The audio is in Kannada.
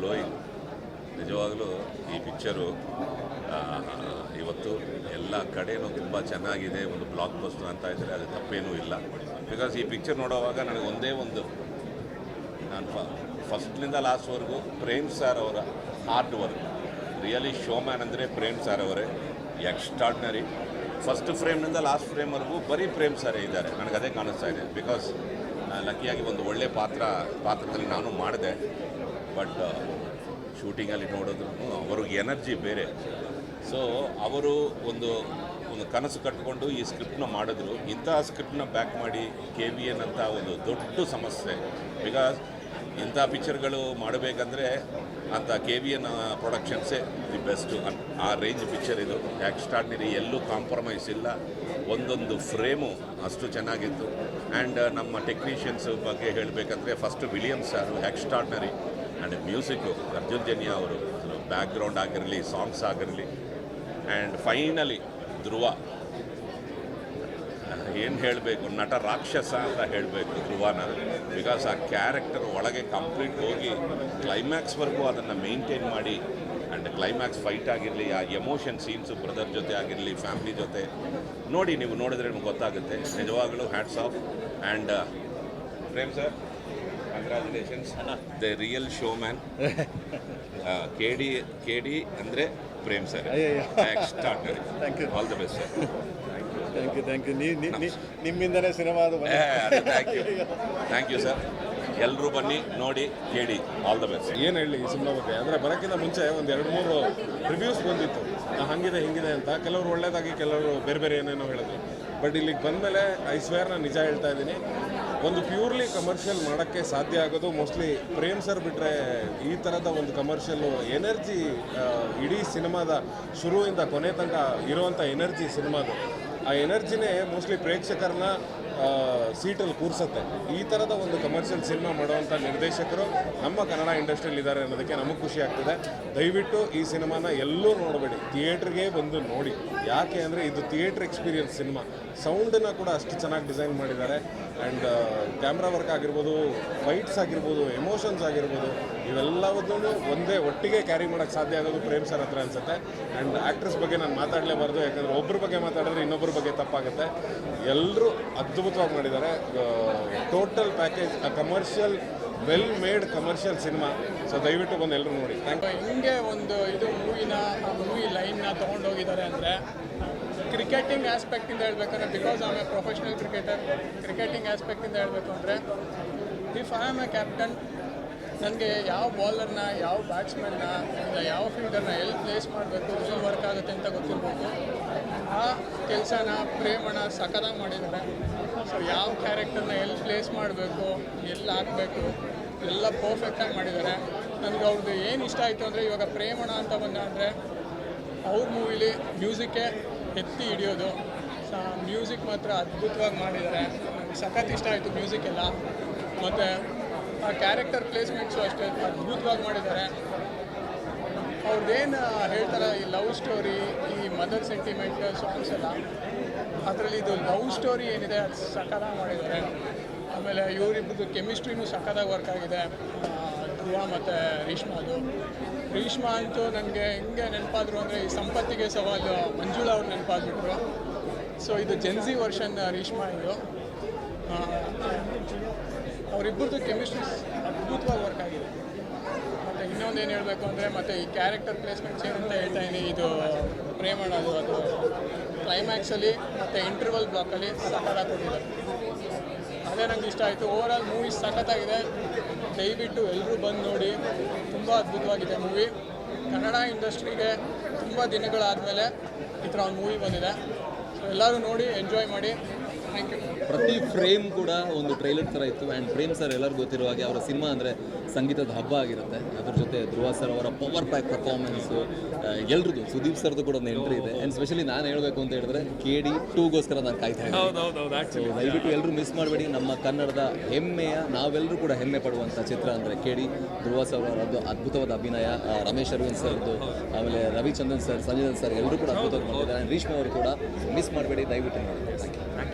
ಬ್ಲೋಯಿಂಗ್. ನಿಜವಾಗಲೂ ಈ ಪಿಕ್ಚರು ಇವತ್ತು ಎಲ್ಲ ಕಡೆಯೂ ತುಂಬ ಚೆನ್ನಾಗಿದೆ, ಒಂದು ಬ್ಲಾಕ್ ಬಸ್ಟರ್ ಅಂತ ಇದ್ದರೆ ಅದು ತಪ್ಪೇನೂ ಇಲ್ಲ. ಬಿಕಾಸ್ ಈ ಪಿಕ್ಚರ್ ನೋಡೋವಾಗ ನನಗೆ ಒಂದೇ ಒಂದು, ನಾನು ಫಸ್ಟ್ನಿಂದ ಲಾಸ್ಟ್ವರೆಗೂ ಪ್ರೇಮ್ ಸರ್ ಅವರ ಹಾರ್ಡ್ ವರ್ಕ್, ರಿಯಲಿ ಶೋಮ್ಯಾನ್ ಅಂದರೆ ಪ್ರೇಮ್ ಸರ್ ಅವರೇ, ಎಕ್ಸ್ಟ್ರಾಡ್ನರಿ. ಫಸ್ಟ್ ಫ್ರೇಮ್ನಿಂದ ಲಾಸ್ಟ್ ಫ್ರೇಮ್ವರೆಗೂ ಬರೀ ಪ್ರೇಮ್ ಸರೇ ಇದ್ದಾರೆ, ನನಗೆ ಅದೇ ಕಾಣಿಸ್ತಾ ಇದೆ. ಬಿಕಾಸ್ ಲಕ್ಕಿಯಾಗಿ ಒಂದು ಒಳ್ಳೆ ಪಾತ್ರದಲ್ಲಿ ನಾನು ಮಾಡಿದೆ. ಬಟ್ ಶೂಟಿಂಗಲ್ಲಿ ನೋಡಿದ್ರು ಅವ್ರಿಗೆ ಎನರ್ಜಿ ಬೇರೆ. ಸೊ ಅವರು ಒಂದು ಕನಸು ಕಟ್ಟಿಕೊಂಡು ಈ ಸ್ಕ್ರಿಪ್ಟ್ನ ಮಾಡಿದ್ರು. ಇಂತಹ ಸ್ಕ್ರಿಪ್ಟ್ನ ಬ್ಯಾಕ್ ಮಾಡಿ KVN ಅಂತ ಒಂದು ದೊಡ್ಡ ಸಮಸ್ಯೆ. ಬಿಕಾಸ್ ಇಂಥ ಪಿಕ್ಚರ್ಗಳು ಮಾಡಬೇಕಂದ್ರೆ ಅಂಥ KVN ಪ್ರೊಡಕ್ಷನ್ಸೇ ದಿ ಬೆಸ್ಟು. ಆ ರೇಂಜ್ ಪಿಕ್ಚರ್ ಇದು, ಎಕ್ಸ್ಟ್ರಾರ್ಡಿನರಿ, ಎಲ್ಲೂ ಕಾಂಪ್ರಮೈಸ್ ಇಲ್ಲ. ಒಂದೊಂದು ಫ್ರೇಮು ಅಷ್ಟು ಚೆನ್ನಾಗಿತ್ತು. ಆ್ಯಂಡ್ ನಮ್ಮ ಟೆಕ್ನಿಷಿಯನ್ಸ್ ಬಗ್ಗೆ ಹೇಳಬೇಕಂದ್ರೆ first Williams sir extraordinary. And music Arjun Janya ಅವರು, ಬ್ಯಾಕ್ಗ್ರೌಂಡ್ ಆಗಿರಲಿ, ಸಾಂಗ್ಸ್ ಆಗಿರಲಿ. ಆ್ಯಂಡ್ ಫೈನಲಿ ಧ್ರುವ, ಏನು ಹೇಳಬೇಕು, ನಟ ರಾಕ್ಷಸ ಅಂತ ಹೇಳಬೇಕು ಧ್ರುವನ. ಬಿಕಾಸ್ ಆ ಕ್ಯಾರೆಕ್ಟರ್ ಒಳಗೆ ಕಂಪ್ಲೀಟ್ ಹೋಗಿ ಕ್ಲೈಮ್ಯಾಕ್ಸ್ವರೆಗೂ ಅದನ್ನು ಮೇಂಟೈನ್ ಮಾಡಿ. ಆ್ಯಂಡ್ ಕ್ಲೈಮ್ಯಾಕ್ಸ್ ಫೈಟ್ ಆಗಿರಲಿ, ಆ ಎಮೋಷನ್ ಸೀನ್ಸು ಬ್ರದರ್ ಜೊತೆ ಆಗಿರಲಿ, ಫ್ಯಾಮಿಲಿ ಜೊತೆ ನೋಡಿ, ನೀವು ನೋಡಿದ್ರೆ ನಿಮ್ಗೆ ಗೊತ್ತಾಗುತ್ತೆ. ನಿಜವಾಗಲೂ hats off. And Prem sir, congratulations, the real showman. KD ಅಂದರೆ Prem sir, extraordinary. All the best sir. Thank you. ನಿಮ್ಮಿಂದಲೇ ಸಿನಿಮಾದು. Thank you sir. ಎಲ್ಲರೂ ಬನ್ನಿ ನೋಡಿ KD. All the best. ಏನು ಹೇಳಿ ಈ ಸಿನಿಮಾ ಬಗ್ಗೆ ಅಂದರೆ ಬರೋಕ್ಕಿಂತ ಮುಂಚೆ ಒಂದು 2-3 ರಿವ್ಯೂಸ್ ಬಂದಿತ್ತು, ಹಾಗಿದೆ ಹಿಂಗಿದೆ ಅಂತ. ಕೆಲವರು ಒಳ್ಳೇದಾಗಿ, ಕೆಲವರು ಬೇರೆ ಬೇರೆ ಏನೇನೋ ಹೇಳಿದ್ರು. ಬಟ್ ಇಲ್ಲಿಗೆ ಬಂದಮೇಲೆ ಐ ಸ್ವೇರ್ ನಾನು ನಿಜ ಹೇಳ್ತಾ ಇದ್ದೀನಿ, ಒಂದು ಪ್ಯೂರ್ಲಿ ಕಮರ್ಷಿಯಲ್ ಮಾಡೋಕ್ಕೆ ಸಾಧ್ಯ ಆಗೋದು ಮೋಸ್ಟ್ಲಿ ಪ್ರೇಮ್ ಸರ್ ಬಿಟ್ಟರೆ. ಈ ಥರದ ಒಂದು ಕಮರ್ಷಿಯಲ್ಲು ಎನರ್ಜಿ, ಇಡೀ ಸಿನಿಮಾದ ಶುರುವಿಂದ ಕೊನೆ ತನಕ ಇರುವಂಥ ಎನರ್ಜಿ ಸಿನಿಮಾದು, ಆ ಎನರ್ಜಿನೇ ಮೋಸ್ಟ್ಲಿ ಪ್ರೇಕ್ಷಕರನ್ನ ಸೀಟಲ್ಲಿ ಕೂರಿಸುತ್ತೆ. ಈ ಥರದ ಒಂದು ಕಮರ್ಷಿಯಲ್ ಸಿನಿಮಾ ಮಾಡುವಂಥ ನಿರ್ದೇಶಕರು ನಮ್ಮ ಕನ್ನಡ ಇಂಡಸ್ಟ್ರಿಯಲ್ಲಿ ಇದ್ದಾರೆ ಅನ್ನೋದಕ್ಕೆ ನಮಗೆ ಖುಷಿ ಆಗ್ತಿದೆ. ದಯವಿಟ್ಟು ಈ ಸಿನಿಮಾನ ಎಲ್ಲೂ ನೋಡಬೇಡಿ, ಥಿಯೇಟ್ರಿಗೆ ಬಂದು ನೋಡಿ. ಯಾಕೆ ಅಂದರೆ ಇದು ಥಿಯೇಟ್ರ್ ಎಕ್ಸ್ಪೀರಿಯನ್ಸ್ ಸಿನಿಮಾ. ಸೌಂಡನ್ನು ಕೂಡ ಅಷ್ಟು ಚೆನ್ನಾಗಿ ಡಿಸೈನ್ ಮಾಡಿದ್ದಾರೆ. ಆ್ಯಂಡ್ ಕ್ಯಾಮ್ರಾ ವರ್ಕ್ ಆಗಿರ್ಬೋದು, ಫೈಟ್ಸ್ ಆಗಿರ್ಬೋದು, ಎಮೋಷನ್ಸ್ ಆಗಿರ್ಬೋದು, ಇವೆಲ್ಲವನ್ನೂ ಒಟ್ಟಿಗೆ ಕ್ಯಾರಿ ಮಾಡೋಕ್ಕೆ ಸಾಧ್ಯ ಆಗೋದು ಪ್ರೇಮ್ ಸರ್ ಹತ್ರ ಅನಿಸುತ್ತೆ. ಆ್ಯಂಡ್ ಆ್ಯಕ್ಟ್ರೆಸ್ ಬಗ್ಗೆ ನಾನು ಮಾತಾಡಲೇಬಾರ್ದು, ಯಾಕಂದರೆ ಒಬ್ಬರ ಬಗ್ಗೆ ಮಾತಾಡಿದ್ರೆ ಇನ್ನೊಬ್ಬರ ಬಗ್ಗೆ ತಪ್ಪಾಗುತ್ತೆ. ಎಲ್ಲರೂ ಅದ್ಭುತವಾಗಿ ಮಾಡಿದ್ದಾರೆ. Total package, commercial, well made commercial cinema. So ದಯವಿಟ್ಟು ಬಂದು ಎಲ್ಲರೂ ನೋಡಿ. Thank you. ಹಿಂಗೆ ಒಂದು ಇದು ಮೂವಿ ಲೈನ್ನ ತೊಗೊಂಡೋಗಿದ್ದಾರೆ ಅಂದರೆ ಕ್ರಿಕೆಟಿಂಗ್ ಆಸ್ಪೆಕ್ಟಿಂದ ಹೇಳ್ಬೇಕಂದ್ರೆ, because I am a professional cricketer, cricketing ಆಸ್ಪೆಕ್ಟಿಂದ ಹೇಳಬೇಕು ಅಂದರೆ, if I am a captain, ನನಗೆ ಯಾವ ಬಾಲರ್ನ, ಯಾವ ಬ್ಯಾಟ್ಸ್ಮನ್ನ, ಇಲ್ಲ ಯಾವ ಫೀಲ್ಡರ್ನ ಎಲ್ಲಿ ಪ್ಲೇಸ್ ಮಾಡಬೇಕು, ಎಲ್ಲಿ ವರ್ಕ್ ಆಗುತ್ತೆ ಅಂತ ಗೊತ್ತಿರ್ಬೇಕು. ಆ ಕೆಲಸನ ಪ್ರೇಮಣ ಸಖತ್ತಾಗಿ ಮಾಡಿದ್ದಾರೆ. ಸೊ ಯಾವ ಕ್ಯಾರೆಕ್ಟರ್ನ ಎಲ್ಲಿ ಪ್ಲೇಸ್ ಮಾಡಬೇಕು, ಎಲ್ಲಿ ಹಾಕಬೇಕು, ಎಲ್ಲ ಪರ್ಫೆಕ್ಟಾಗಿ ಮಾಡಿದ್ದಾರೆ. ನನಗೆ ಅವ್ರದ್ದು ಏನು ಇಷ್ಟ ಆಯಿತು ಅಂದರೆ, ಇವಾಗ ಪ್ರೇಮಣ ಅಂತ ಬಂದ ಅಂದರೆ ಅವ್ರ ಮೂವಿಲಿ ಮ್ಯೂಸಿಕ್ಕೇ ಎತ್ತಿ ಹಿಡಿಯೋದು. ಮ್ಯೂಸಿಕ್ ಮಾತ್ರ ಅದ್ಭುತವಾಗಿ ಮಾಡಿದ್ದಾರೆ. ನನಗೆ ಸಖತ್ ಇಷ್ಟ ಆಯಿತು ಮ್ಯೂಸಿಕ್ ಎಲ್ಲ. ಮತ್ತು ಆ ಕ್ಯಾರೆಕ್ಟರ್ ಪ್ಲೇಸ್ಮೆಂಟ್ಸು ಅಷ್ಟೇ ಅದ್ಭುತವಾಗಿ ಮಾಡಿದ್ದಾರೆ. ಅವ್ರದ್ದೇನು ಹೇಳ್ತಾರೆ, ಈ ಲವ್ ಸ್ಟೋರಿ, ಈ ಮದರ್ ಸೆಂಟಿಮೆಂಟ್ ಸಾಂಗ್ಸ್ ಎಲ್ಲ, ಅದರಲ್ಲಿ ಇದು ಲವ್ ಸ್ಟೋರಿ ಏನಿದೆ ಅದು ಸಖತ್ತಾಗಿ ಮಾಡಿದ್ದಾರೆ. ಆಮೇಲೆ ಇವರಿಬ್ಬರದ್ದು ಕೆಮಿಸ್ಟ್ರಿನೂ ಸಖತ್ತಾಗಿ ವರ್ಕ್ ಆಗಿದೆ, ಧ್ರುವ ಮತ್ತು ರೇಷ್ಮಾ ಅಂತೂ ನನಗೆ ಹೆಂಗೆ ನೆನಪಾದರು ಅಂದರೆ, ಈ ಸಂಪತ್ತಿಗೆ ಸವಾಲು ಮಂಜುಳಾ ಅವ್ರು ನೆನಪಾಗ್ಬಿಟ್ರು. ಸೊ ಇದು ಜೆನ್ಸಿ ವರ್ಷನ್ ರೇಷ್ಮಾ. ಇದು ಅವರಿಬ್ಬರದ್ದು ಕೆಮಿಸ್ಟ್ರಿ ಅದ್ಭುತವಾಗಿ ವರ್ಕ್ ಆಗಿದೆ. ಮತ್ತು ಇನ್ನೊಂದೇನು ಹೇಳಬೇಕು ಅಂದರೆ, ಮತ್ತು ಈ ಕ್ಯಾರೆಕ್ಟರ್ ಪ್ಲೇಸ್ಮೆಂಟ್ಸ್ ಏನಂತ ಹೇಳ್ತಾ ಇದ್ದೀನಿ, ಇದು ಪ್ರೇಮಣದು ಅದು ಕ್ಲೈಮ್ಯಾಕ್ಸಲ್ಲಿ ಮತ್ತು ಇಂಟರ್ವಲ್ ಬ್ಲಾಕಲ್ಲಿ ಸಖತ್ತಾಗಿ ಕೊಟ್ಟಿದ್ದಾರೆ. ಅದೇ ನನಗೆ ಇಷ್ಟ ಆಯಿತು. ಓವರಾಲ್ ಮೂವಿ ಸಖತ್ತಾಗಿದೆ. ದಯವಿಟ್ಟು ಎಲ್ಲರೂ ಬಂದು ನೋಡಿ. ತುಂಬ ಅದ್ಭುತವಾಗಿದೆ ಮೂವಿ. ಕನ್ನಡ ಇಂಡಸ್ಟ್ರಿಗೆ ತುಂಬ ದಿನಗಳಾದಮೇಲೆ ಈ ಥರ ಒಂದು ಮೂವಿ ಬಂದಿದೆ. ಸೊ ಎಲ್ಲರೂ ನೋಡಿ, ಎಂಜಾಯ್ ಮಾಡಿ. Thank you. ಪ್ರತಿ ಫ್ರೇಮ್ ಕೂಡ ಒಂದು ಟ್ರೈಲರ್ ಥರ ಇತ್ತು. ಆ್ಯಂಡ್ ಪ್ರೇಮ್ ಸರ್ ಎಲ್ಲರಿಗೂ ಗೊತ್ತಿರುವ ಹಾಗೆ ಅವರ ಸಿನಿಮಾ ಅಂದರೆ ಸಂಗೀತದ ಹಬ್ಬ ಆಗಿರುತ್ತೆ. ಅದ್ರ ಜೊತೆ ಧ್ರುವ ಸರ್ ಅವರ ಪವರ್ ಪ್ಯಾಕ್ ಪರ್ಫಾರ್ಮೆನ್ಸು, ಎಲ್ರದ್ದು, ಸುದೀಪ್ ಸರ್ದು ಕೂಡ ಒಂದು ಎಂಟ್ರಿ ಇದೆ. ಆ್ಯಂಡ್ ಸ್ಪೆಷಲಿ ನಾನು ಹೇಳಬೇಕು ಅಂತ ಹೇಳಿದ್ರೆ KD 2ಗೋಸ್ಕರ ನಾನು ಕಾಯ್ತಾ ಇದ್ದೀನಿ. ದಯವಿಟ್ಟು ಎಲ್ಲರೂ ಮಿಸ್ ಮಾಡಬೇಡಿ. ನಮ್ಮ ಕನ್ನಡದ ಹೆಮ್ಮೆಯ, ನಾವೆಲ್ಲರೂ ಕೂಡ ಹೆಮ್ಮೆ ಪಡುವಂಥ ಚಿತ್ರ ಅಂದರೆ KD. ಧ್ರುವ ಸರ್ ಅವರದ್ದು ಅದ್ಭುತವಾದ ಅಭಿನಯ, ರಮೇಶ್ ಅರವಿಂದ್ ಸರ್ದು, ಆಮೇಲೆ ರವಿಚಂದ್ರನ್ ಸರ್, ಸಂಜಯ್ ಸರ್ ಎಲ್ಲರೂ ಕೂಡ ಅದ್ಭುತವಾಗಿ ಮಾಡಿದ್ದಾರೆ. ಆ್ಯಂಡ್ ರೇಷ್ಮಾ ಅವರು ಕೂಡ ಮಿಸ್ ಮಾಡಬೇಡಿ, ದಯವಿಟ್ಟು ನೋಡಿ. Thank you.